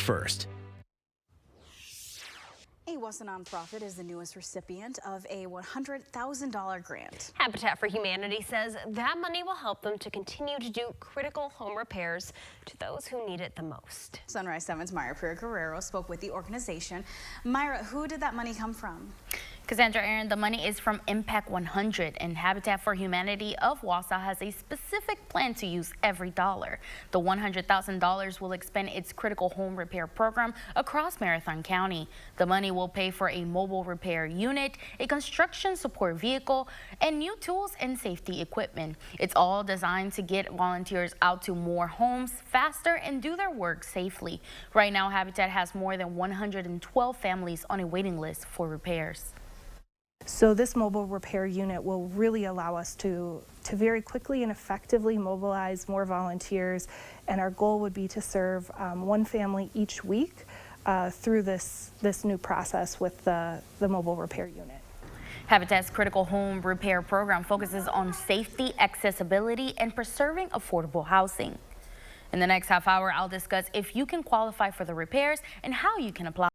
first. A WSAW nonprofit is the newest recipient of a $100,000 grant. Habitat for Humanity says that money will help them to continue to do critical home repairs to those who need it the most. Sunrise 7's Myra Guerrero spoke with the organization. Myra, who did that money come from? Cassandra, Aaron, the money is from Impact 100, and Habitat for Humanity of WSAW has a specific plan to use every dollar. The $100,000 will expand its critical home repair program across Marathon County. The money will pay for a mobile repair unit, a construction support vehicle, and new tools and safety equipment. It's all designed to get volunteers out to more homes faster and do their work safely. Right now, Habitat has more than 112 families on a waiting list for repairs. So this mobile repair unit will really allow us to very quickly and effectively mobilize more volunteers, and our goal would be to serve one family each week through this new process with the mobile repair unit. Habitat's critical home repair program focuses on safety, accessibility, and preserving affordable housing. In the next half hour, I'll discuss if you can qualify for the repairs and how you can apply.